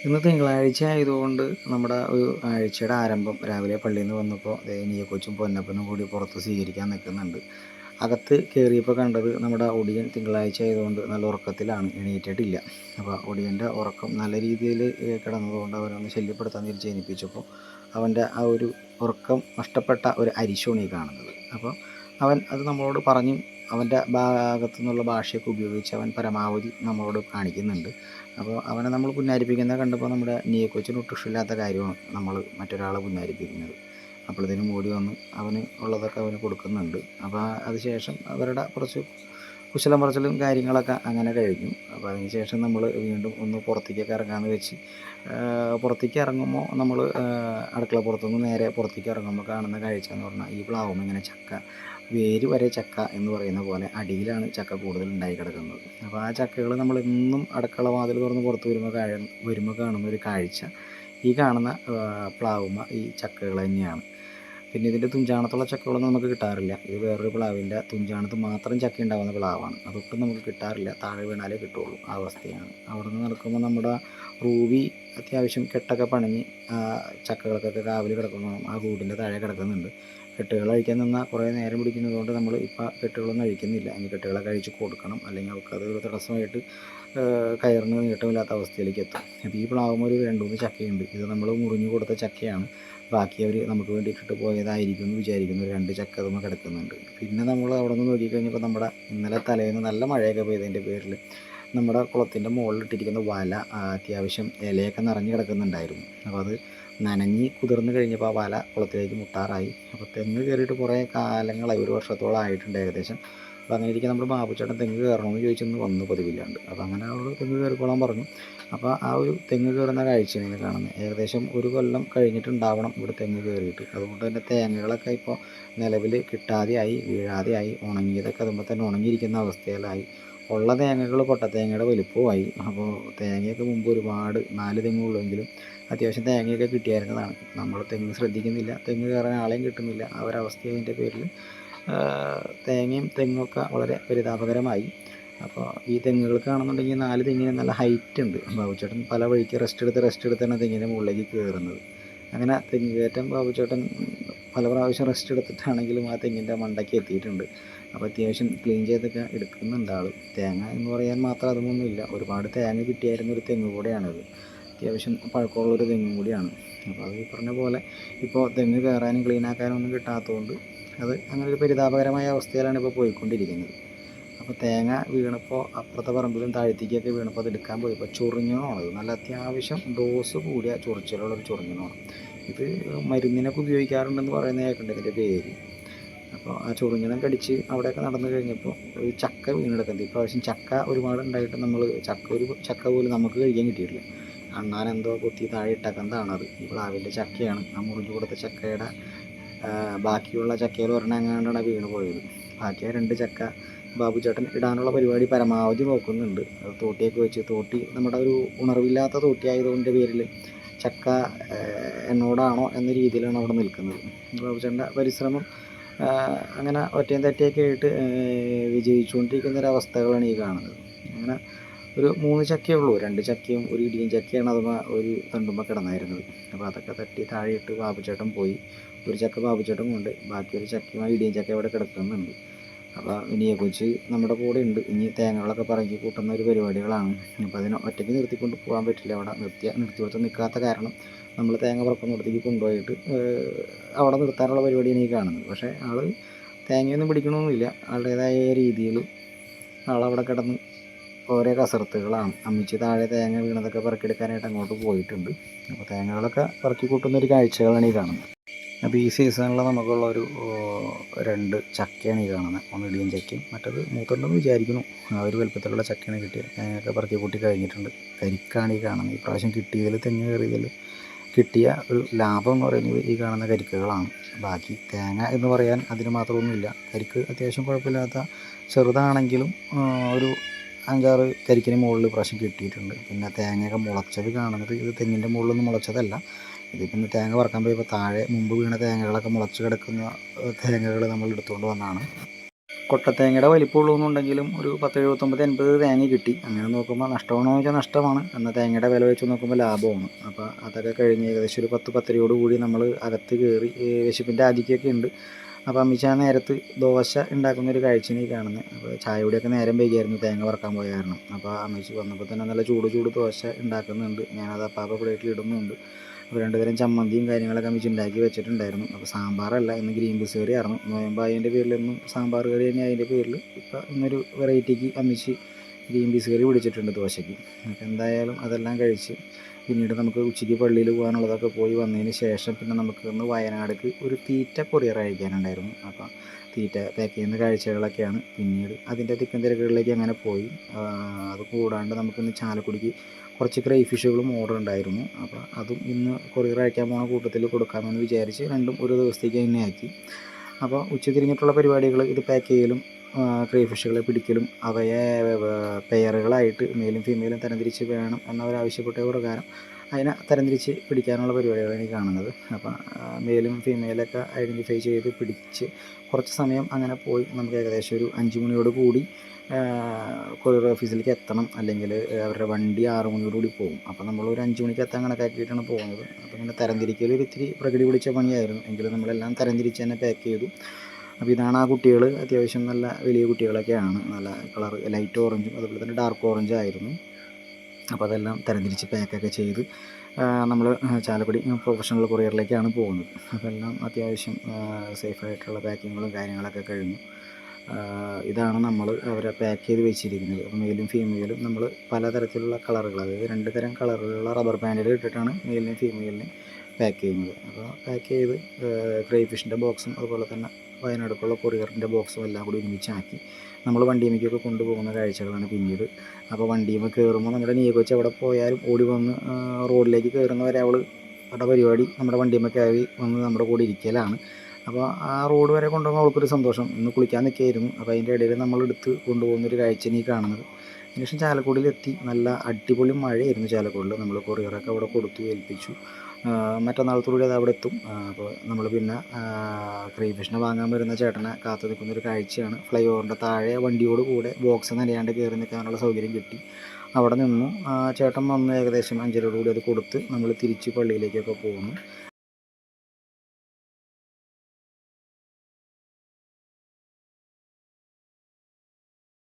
ഇന്ന് തിങ്കളാഴ്ച ആയതുകൊണ്ട് നമ്മുടെ ഒരു ആഴ്ചയുടെ ആരംഭം രാവിലെ പള്ളിയിൽ നിന്ന് വന്നപ്പോൾ നീയക്കൊച്ചും പൊന്നപ്പനും കൂടി പുറത്ത് സ്വീകരിക്കാൻ നിൽക്കുന്നുണ്ട്. അകത്ത് കയറിയപ്പോൾ കണ്ടത് നമ്മുടെ ഒടിയൻ തിങ്കളാഴ്ച ആയതുകൊണ്ട് നല്ല ഉറക്കത്തിലാണ്, എണീറ്റിട്ടില്ല. അപ്പോൾ ഒടിയൻ്റെ ഉറക്കം നല്ല രീതിയിൽ കിടന്നതുകൊണ്ട് അവനൊന്ന് ശല്യപ്പെടുത്താൻ ജനിപ്പിച്ചപ്പോൾ അവൻ്റെ ആ ഒരു ഉറക്കം നഷ്ടപ്പെട്ട ഒരു അരിശമാണ് ഈ കാണുന്നത്. അപ്പോൾ അവൻ അത് നമ്മളോട് പറഞ്ഞും അവൻ്റെ ഭാഗത്തു നിന്നുള്ള ഭാഷയൊക്കെ ഉപയോഗിച്ച് അവൻ പരമാവധി നമ്മളോട് കാണിക്കുന്നുണ്ട്. അപ്പോൾ അവനെ നമ്മൾ പുന്നാരിപ്പിക്കുന്നത് കണ്ടപ്പോൾ നമ്മുടെ നീയക്കൊച്ചിന് ഒട്ടും ഇഷ്ടമില്ലാത്ത കാര്യമാണ് നമ്മൾ മറ്റൊരാളെ പുന്നാരിപ്പിക്കുന്നത്. അപ്പോഴത്തേനും ഓടി വന്ന് അവന് ഉള്ളതൊക്കെ അവന് കൊടുക്കുന്നുണ്ട്. അപ്പോൾ അതിനുശേഷം അവരുടെ കുറച്ച് കുശലം പറച്ചിലും കാര്യങ്ങളൊക്കെ അങ്ങനെ കഴിഞ്ഞു. അപ്പോൾ അതിന് ശേഷം നമ്മൾ വീണ്ടും ഒന്ന് പുറത്തേക്കൊക്കെ ഇറങ്ങാമെന്ന് വെച്ച് പുറത്തേക്ക് ഇറങ്ങുമ്പോൾ നമ്മൾ അടുക്കള പുറത്തുനിന്ന് നേരെ പുറത്തേക്ക് ഇറങ്ങുമ്പോൾ കാണുന്ന കാഴ്ച എന്ന് പറഞ്ഞാൽ ഈ പ്ലാവും ഇങ്ങനെ ചക്ക വേര് വരെ ചക്ക എന്ന് പറയുന്ന പോലെ അടിയിലാണ് ചക്ക കൂടുതൽ ഉണ്ടായി കിടക്കുന്നത്. അപ്പോൾ ആ ചക്കകൾ നമ്മൾ എന്നും അടുക്കള വാതിൽ തുറന്ന് പുറത്ത് വരുമ്പോൾ കാണുന്ന ഒരു കാഴ്ച ഈ കാണുന്ന പ്ലാവുമ്മ ഈ ചക്കകൾ തന്നെയാണ്. പിന്നെ ഇതിൻ്റെ തുഞ്ചാണത്തുള്ള ചക്കകളൊന്നും നമുക്ക് കിട്ടാറില്ല. ഇത് വേറൊരു പ്ലാവിൻ്റെ തുഞ്ചാണത്ത് മാത്രം ചക്ക ഉണ്ടാകുന്ന പ്ലാവാണ്. അതൊട്ടും നമുക്ക് കിട്ടാറില്ല, താഴെ വീണാലേ കിട്ടുള്ളൂ, ആ അവസ്ഥയാണ്. അവിടെ നിന്ന് നടക്കുമ്പോൾ നമ്മുടെ റൂബി അത്യാവശ്യം കെട്ടൊക്കെ പണിഞ്ഞ് ചക്കകൾക്കൊക്കെ കാവൽ കിടക്കുന്നു. ആ റൂഡിൻ്റെ താഴെ കിടക്കുന്നുണ്ട്. കെട്ടുകൾ അഴിക്കാൻ നിന്നാൽ കുറേ നേരം പിടിക്കുന്നതുകൊണ്ട് നമ്മൾ ഇപ്പോൾ കെട്ടുകളൊന്നും അഴിക്കുന്നില്ല. ഇനി കെട്ടുകളൊക്കെ അഴിച്ച് കൊടുക്കണം, അല്ലെങ്കിൽ അവൾക്കത് ഒരു തടസ്സമായിട്ട് കയറിന് നീട്ടമില്ലാത്ത അവസ്ഥയിലേക്ക് എത്തും. അപ്പോൾ ഈ പ്ലാവുമ്പോൾ ഒരു 2-3 ചക്കയുണ്ട്. ഇത് നമ്മൾ മുറിഞ്ഞു കൊടുത്ത ചക്കയാണ്. ബാക്കി അവർ നമുക്ക് വേണ്ടി ഇട്ടിട്ട് പോയതായിരിക്കും എന്ന് വിചാരിക്കുന്നു. 2 ചക്ക അതുമ്മ കിടക്കുന്നുണ്ട്. പിന്നെ നമ്മൾ അവിടെ നിന്ന് നോക്കിക്കഴിഞ്ഞപ്പോൾ നമ്മുടെ ഇന്നലെ തലേന്ന് നല്ല മഴയൊക്കെ പെയ്തതിൻ്റെ പേരിൽ നമ്മുടെ കുളത്തിൻ്റെ മുകളിലിട്ടിരിക്കുന്ന വല അത്യാവശ്യം ഇലയൊക്കെ നിറഞ്ഞ് കിടക്കുന്നുണ്ടായിരുന്നു. അപ്പോൾ അത് നനഞ്ഞ് കുതിർന്ന് കഴിഞ്ഞപ്പോൾ ആ വല കുളത്തിലേക്ക് മുട്ടാറായി. അപ്പോൾ തെങ്ങ് കയറിയിട്ട് കുറേ കാലങ്ങളായി, 1 വർഷത്തോളം ആയിട്ടുണ്ട് ഏകദേശം. അപ്പോൾ അങ്ങനെ ഇരിക്കുക നമ്മൾ ബാബുച്ചേട്ടൻ തെങ്ങ് കയറണമെന്ന് ചോദിച്ചൊന്ന് വന്ന് പതിവില്ലാണ്ട്. അപ്പോൾ അങ്ങനെ അവൾ തെങ്ങ് കയറിക്കോളാൻ പറഞ്ഞു. അപ്പോൾ ആ ഒരു തെങ്ങ് കയറുന്ന കാഴ്ചയാണ് ഇന്ന് കാണുന്നത്. ഏകദേശം 1 കൊല്ലം കഴിഞ്ഞിട്ടുണ്ടാവണം ഇവിടെ തെങ്ങ് കയറിയിട്ട്. അതുകൊണ്ട് തന്നെ തേങ്ങകളൊക്കെ ഇപ്പോൾ നിലവിൽ കിട്ടാതെയായി, വീഴാതെയായി, ഉണങ്ങിയതൊക്കെ അതുമ്പോൾ തന്നെ ഉണങ്ങിയിരിക്കുന്ന അവസ്ഥയിലായി. ഉള്ള തേങ്ങകൾ കൊട്ടത്തേങ്ങയുടെ വലിപ്പവുമായി. അപ്പോൾ തേങ്ങയൊക്കെ മുമ്പ് ഒരുപാട് 4 തെങ്ങുള്ളെങ്കിലും അത്യാവശ്യം തേങ്ങയൊക്കെ കിട്ടിയായിരുന്നതാണ്. നമ്മൾ തെങ്ങ് ശ്രദ്ധിക്കുന്നില്ല, തെങ്ങ് കയറാൻ ആളെയും കിട്ടുന്നില്ല. ആ ഒരവസ്ഥയതിൻ്റെ പേരിൽ തേങ്ങയും തെങ്ങൊക്കെ വളരെ പരിതാപകരമായി. അപ്പോൾ ഈ തെങ്ങുകൾക്കാണെന്നുണ്ടെങ്കിൽ 4 തെങ്ങിന് നല്ല ഹൈറ്റ് ഉണ്ട്. ബാബുച്ചേട്ടൻ പല വഴിക്ക് റെസ്റ്റ് എടുത്താണ് തെങ്ങിൻ്റെ മുകളിലേക്ക് കയറുന്നത്. അങ്ങനെ തെങ്ങ് കയറ്റം ബാബുച്ചേട്ടൻ പല പ്രാവശ്യം റെസ്റ്റ് എടുത്തിട്ടാണെങ്കിലും ആ തെങ്ങിൻ്റെ മണ്ടയ്ക്ക് എത്തിയിട്ടുണ്ട്. അപ്പോൾ അത്യാവശ്യം ക്ലീൻ ചെയ്തൊക്കെ എടുക്കുന്നുണ്ട് ആൾ. തേങ്ങ എന്ന് പറയാൻ മാത്രം അതൊന്നുമില്ല, ഒരുപാട് തേങ്ങ കിട്ടിയായിരുന്ന ഒരു തെങ്ങ് കൂടെയാണത്. അത്യാവശ്യം പഴക്കമുള്ളൊരു തെങ്ങും കൂടിയാണ്. അപ്പോൾ അത് ഈ പറഞ്ഞ പോലെ ഇപ്പോൾ തെങ്ങ് കയറാനും ക്ലീനാക്കാനും ഒന്നും കിട്ടാത്തതുകൊണ്ട് അത് അങ്ങനെ ഒരു പരിതാപകരമായ അവസ്ഥയിലാണ് ഇപ്പോൾ പോയിക്കൊണ്ടിരിക്കുന്നത്. അപ്പോൾ തേങ്ങ വീണപ്പോൾ അപ്പുറത്തെ പറമ്പിലും താഴത്തേക്കൊക്കെ വീണപ്പോൾ അത് എടുക്കാൻ പോയപ്പോൾ ചൊറിഞ്ഞണമാണത്. നല്ല അത്യാവശ്യം ഡോസ് കൂടിയ ചൊറിച്ചിലുള്ളൊരു ചൊറിഞ്ഞണമാണ്. ഇത് മരുന്നിനൊക്കെ ഉപയോഗിക്കാറുണ്ടെന്ന് പറയുന്ന കേൾക്കുന്നുണ്ട് ഇതിൻ്റെ പേര്. അപ്പോൾ ആ ചൊറിഞ്ഞണം കടിച്ച് അവിടെയൊക്കെ നടന്നു കഴിഞ്ഞപ്പോൾ ഒരു ചക്ക വീണെടുക്കുന്നത്. ഇപ്രാവശ്യം ചക്ക ഒരുപാട് ഉണ്ടായിട്ട് നമ്മൾ ഒരു ചക്ക പോലും നമുക്ക് കഴിക്കാൻ കിട്ടിയിട്ടില്ല. അണ്ണാൻ എന്തോ കൊത്തി താഴെ ഇട്ടേക്കുന്നതാണത്. ഈ പ്ലാവിൻ്റെ ചക്കയാണ്. ആ മുറിഞ്ഞു കൊടുത്ത ചക്കയുടെ ബാക്കിയുള്ള ചക്കയിൽ ഒരെണ്ണം എങ്ങാണ്ടാണ് വീണ് പോയത്. ബാക്കി ആ 2 ചക്ക ബാബുച്ചേട്ടൻ ഇടാനുള്ള പരിപാടി പരമാവധി നോക്കുന്നുണ്ട്. തോട്ടിയൊക്കെ വെച്ച്, തോട്ടി നമ്മുടെ ഒരു ഉണർവില്ലാത്ത തോട്ടി ആയതുകൊണ്ട് പേരിൽ ചക്ക എന്നോടാണോ എന്ന രീതിയിലാണ് അവിടെ നിൽക്കുന്നത്. ബാബുച്ചേട്ടൻ്റെ പരിശ്രമം അങ്ങനെ ഒറ്റയും തെറ്റയൊക്കെ ആയിട്ട് വിജയിച്ചുകൊണ്ടിരിക്കുന്ന ഒരവസ്ഥകളാണ് ഈ കാണുന്നത്. അങ്ങനെ ഒരു 3 ചക്കയേ ഉള്ളൂ. 2 ചക്കയും ഒരു ഇടിയും ചക്കയാണ് അതുമ്പോൾ ഒരു തണ്ടുമ്പോൾ കിടന്നായിരുന്നത്. അപ്പോൾ അതൊക്കെ തട്ടി താഴെയിട്ട് ബാബുച്ചേട്ടൻ പോയി. ഒരു ചക്ക ബാബുച്ചേട്ടൻ കൊണ്ട്, ബാക്കി ഒരു ചക്കയും ആ ഇടിയും ചക്ക അവിടെ കിടക്കുന്നുണ്ട്. അപ്പോൾ ഇനിയെക്കുറിച്ച് നമ്മുടെ കൂടെ ഉണ്ട്. ഇനി തേങ്ങകളൊക്കെ പറക്കി കൂട്ടുന്ന ഒരു പരിപാടികളാണ്. അപ്പോൾ അതിനെ ഒറ്റയ്ക്ക് നിർത്തിക്കൊണ്ട് പോകാൻ പറ്റില്ല. അവിടെ നിർത്തിയോടത്ത് നിൽക്കാത്ത കാരണം നമ്മൾ തേങ്ങ പറക്കുന്നിടത്തേക്ക് കൊണ്ടുപോയിട്ട് അവിടെ നിർത്താനുള്ള പരിപാടിയാണ് ഈ കാണുന്നത്. പക്ഷേ ആൾ തേങ്ങയൊന്നും പിടിക്കണമെന്നില്ല. ആളുടേതായ രീതിയിൽ ആളവിടെ കിടന്ന് ഓരോ കസർത്തുകളാണ്. അമ്മിച്ച് താഴെ തേങ്ങ വീണതൊക്കെ പറക്കിയെടുക്കാനായിട്ട് അങ്ങോട്ട് പോയിട്ടുണ്ട്. അപ്പോൾ തേങ്ങകളൊക്കെ പറക്കി കൂട്ടുന്ന ഒരു കാഴ്ചകളാണ് ഈ കാണുന്നത്. അപ്പോൾ ഈ സീസണിൽ നമുക്കുള്ള ഒരു 2 ചക്കയാണ് ഈ കാണുന്നത്. ഒന്ന് ഇടിയൻ ചക്കയും മറ്റത് മൂത്തുണ്ടെന്ന് വിചാരിക്കുന്നു. ആ ഒരു വലുപ്പത്തിലുള്ള ചക്കയാണ് കിട്ടിയത്. തേങ്ങയൊക്കെ പറക്കി കൂട്ടി കഴിഞ്ഞിട്ടുണ്ട്. കരിക്കാണ് ഈ കാണുന്നത്. ഈ പ്രാവശ്യം കിട്ടിയതിൽ തെങ്ങ് കയറിയതിൽ കിട്ടിയ ഒരു ലാഭം എന്ന് പറയുന്നത് ഈ കാണുന്ന കരിക്കുകളാണ്. ബാക്കി തേങ്ങ എന്ന് പറയാൻ അതിന് മാത്രമൊന്നുമില്ല. കരിക്ക് അത്യാവശ്യം കുഴപ്പമില്ലാത്ത ചെറുതാണെങ്കിലും ഒരു 5-6 കരിക്കിന് മുകളിൽ പ്രാവശ്യം കിട്ടിയിട്ടുണ്ട്. പിന്നെ തേങ്ങയൊക്കെ മുളച്ചത് കാണുന്നത് ഇത് തെങ്ങിൻ്റെ മുകളിലൊന്നും മുളച്ചതല്ല. ഇത് പിന്നെ തേങ്ങ പറക്കാൻ പോയപ്പോൾ താഴെ മുമ്പ് വീണ തേങ്ങകളൊക്കെ മുളച്ച് കിടക്കുന്ന തേങ്ങകൾ നമ്മൾ എടുത്തുകൊണ്ട് വന്നതാണ്. കൊട്ടത്തേങ്ങയുടെ വലിപ്പമുള്ളൂ എന്നുണ്ടെങ്കിലും ഒരു 10, 79, 80 തേങ്ങ കിട്ടി. അങ്ങനെ നോക്കുമ്പോൾ നഷ്ടമാണോ എന്ന് വെച്ചാൽ നഷ്ടമാണ്, എന്നാൽ തേങ്ങയുടെ വില വെച്ച് നോക്കുമ്പോൾ ലാഭമാണ്. അപ്പോൾ അതൊക്കെ കഴിഞ്ഞ് ഏകദേശം ഒരു 10, 10:30 കൂടി നമ്മൾ അകത്ത് കയറി. വിശപ്പിൻ്റെ ആധിക്യമൊക്കെ ഉണ്ട്. അപ്പോൾ അമ്മിച്ച ആ നേരത്ത് ദോശ ഉണ്ടാക്കുന്നൊരു കാഴ്ചയാണ് ഈ കാണുന്നത്. അപ്പോൾ ചായ കുടിയൊക്കെ നേരം വൈകിയായിരുന്നു തേങ്ങ വറക്കാൻ പോയ കാരണം. അപ്പോൾ അമ്മച്ചി വന്നപ്പോൾ തന്നെ നല്ല ചൂട് ചൂട് ദോശ ഉണ്ടാക്കുന്നുണ്ട്. ഞാനത് അപ്പാപ്പ പ്ലേറ്റിൽ ഇടുന്നുണ്ട്. അപ്പോൾ 2 തരം ചമ്മന്തിയും കാര്യങ്ങളൊക്കെ അമ്മച്ചി ഉണ്ടാക്കി വെച്ചിട്ടുണ്ടായിരുന്നു. അപ്പോൾ സാമ്പാറല്ല, ഇന്ന് ഗ്രീൻ പീസ് കറി ആയിരുന്നു. നോയമ്പായതിൻ്റെ പേരിലൊന്നും സാമ്പാർ കറി തന്നെ അതിൻ്റെ പേരിൽ ഇപ്പോൾ ഇന്നൊരു വെറൈറ്റിക്ക് അമ്മച്ചി ഗ്രീൻ പീസ് കറി പിടിച്ചിട്ടുണ്ട് ദോശയ്ക്ക്. അപ്പോൾ എന്തായാലും അതെല്ലാം കഴിച്ച് പിന്നീട് നമുക്ക് ഉച്ചയ്ക്ക് പള്ളിയിൽ പോകാനുള്ളതൊക്കെ പോയി വന്നതിന് ശേഷം പിന്നെ നമുക്ക് ഒന്ന് വയനാടേക്ക് ഒരു തീറ്റ കൊറിയർ അയക്കാനുണ്ടായിരുന്നു. അപ്പോൾ തീറ്റ പാക്ക് ചെയ്യുന്ന കാഴ്ചകളൊക്കെയാണ്. പിന്നീട് അതിൻ്റെ തിക്കും തിരക്കുകളിലേക്ക് അങ്ങനെ പോയി. അത് കൂടാണ്ട് നമുക്കിന്ന് ചാലക്കുടിക്ക് കുറച്ച് ക്രൈ ഫിഷുകളും ഓർഡർ ഉണ്ടായിരുന്നു. അപ്പോൾ അതും ഇന്ന് കൊറിയർ അയക്കാൻ പോകുന്ന കൂട്ടത്തിൽ കൊടുക്കാമെന്ന് വിചാരിച്ച് രണ്ടും ഒരു ദിവസത്തേക്ക് തന്നെ ആക്കി. അപ്പോൾ ഉച്ചതിരിഞ്ഞിട്ടുള്ള പരിപാടികൾ ഇത് പാക്ക് ചെയ്യലും ക്രൈ ഫിഷുകളെ പിടിക്കലും അവയെ പെയറുകളായിട്ട് മെയിലും ഫീമെയിലും തരംതിരിച്ച് വേണം എന്നവരാവശ്യപ്പെട്ട പ്രകാരം അതിനെ തരംതിരിച്ച് പിടിക്കാനുള്ള പരിപാടികളാണ് ഈ കാണുന്നത്. അപ്പോൾ മെയിലും ഫീമെയിലൊക്കെ ഐഡൻറ്റിഫൈ ചെയ്ത് പിടിച്ച് കുറച്ച് സമയം അങ്ങനെ പോയി. നമുക്ക് ഏകദേശം ഒരു 5 മണിയോട് കൂടി കൊറിയർ ഓഫീസിലേക്ക് എത്തണം, അല്ലെങ്കിൽ അവരുടെ വണ്ടി 6 മണിയോടുകൂടി പോകും. അപ്പോൾ നമ്മളൊരു 5 മണിക്ക് എത്താൻ കണക്കാക്കിയിട്ടാണ് പോകുന്നത്. അപ്പോൾ ഇങ്ങനെ തരംതിരിക്കൽ ഒരു ഇത്തിരി പ്രകൃതി പിടിച്ച പണിയായിരുന്നു, എങ്കിലും നമ്മളെല്ലാം തരംതിരിച്ച് തന്നെ പാക്ക് ചെയ്തു. അപ്പോൾ ഇതാണ് ആ കുട്ടികൾ. അത്യാവശ്യം നല്ല വലിയ കുട്ടികളൊക്കെയാണ്. നല്ല കളർ ലൈറ്റ് ഓറഞ്ചും അതുപോലെ തന്നെ ഡാർക്ക് ഓറഞ്ചും ആയിരുന്നു. അപ്പോൾ അതെല്ലാം തരംതിരിച്ച് പാക്കൊക്കെ ചെയ്ത് നമ്മൾ ചാലക്കുടി പ്രൊഫഷണൽ കൊറിയറിലേക്കാണ് പോകുന്നത്. അതെല്ലാം അത്യാവശ്യം സേഫായിട്ടുള്ള പാക്കിങ്ങുകളും കാര്യങ്ങളൊക്കെ കഴിഞ്ഞു. ഇതാണ് നമ്മൾ അവരെ പാക്ക് ചെയ്ത് വെച്ചിരിക്കുന്നത്. അപ്പോൾ മെയിലും ഫീമെയിലും നമ്മൾ പലതരത്തിലുള്ള കളറുകൾ, അതായത് 2 തരം കളറുകളുള്ള റബ്ബർ ബാൻഡിൽ ഇട്ടിട്ടാണ് മെയിലിനെയും ഫീമെയിലിനെയും പാക്ക് ചെയ്യുന്നത്. അപ്പോൾ പാക്ക് ചെയ്ത് ക്രൈ ഫിഷിൻ്റെ ബോക്സും അതുപോലെ തന്നെ വയനാടുക്കുള്ള കൊറിയറിൻ്റെ ബോക്സും എല്ലാം കൂടി ഒരുമിച്ചാക്കി നമ്മൾ വണ്ടിയുമേക്കൊക്കെ കൊണ്ടുപോകുന്ന കാഴ്ചകളാണ് പിന്നീട്. അപ്പോൾ വണ്ടിയുമേ കയറുമ്പോൾ നമ്മുടെ നീയ കൊച്ച് എവിടെ പോയാലും ഓടി വന്ന് റോഡിലേക്ക് കയറുന്നവരെ അവളുടെ പരിപാടി നമ്മുടെ വണ്ടിയുമേ കയറി വന്ന് നമ്മുടെ കൂടെ ഇരിക്കലാണ്. അപ്പോൾ ആ റോഡ് വരെ കൊണ്ടുപോകുമ്പോൾ അവൾക്കൊരു സന്തോഷം. ഇന്ന് കുളിക്കാൻ നിൽക്കുകയായിരുന്നു. അപ്പോൾ അതിൻ്റെ ഇടയിൽ നമ്മളെടുത്ത് കൊണ്ടുപോകുന്നൊരു കാഴ്ചയാണ് ഈ കാണുന്നത്. അതിനുശേഷം ചാലക്കുടിയിലെത്തി. നല്ല അടിപൊളി മഴയായിരുന്നു ചാലക്കുടിയിൽ. നമ്മൾ കൊറിയറൊക്കെ അവിടെ കൊടുത്തു ഏൽപ്പിച്ചു. മറ്റന്നാളത്തോടുകൂടി അത് അവിടെ എത്തും. അപ്പോൾ നമ്മൾ പിന്നെ ക്രൈ ഫിഷിനെ വാങ്ങാൻ വരുന്ന ചേട്ടനെ കാത്തു നിൽക്കുന്നൊരു കാഴ്ചയാണ്. ഫ്ലൈ ഓവറിൻ്റെ താഴെ വണ്ടിയോട് കൂടെ ബോക്സ് നനയാണ്ട് കയറി നിൽക്കാനുള്ള സൗകര്യം കിട്ടി. അവിടെ നിന്നു. ചേട്ടൻ വന്ന് ഏകദേശം 5:30 കൂടി അത് കൊടുത്ത് നമ്മൾ തിരിച്ച് പള്ളിയിലേക്കൊക്കെ പോകുന്നു.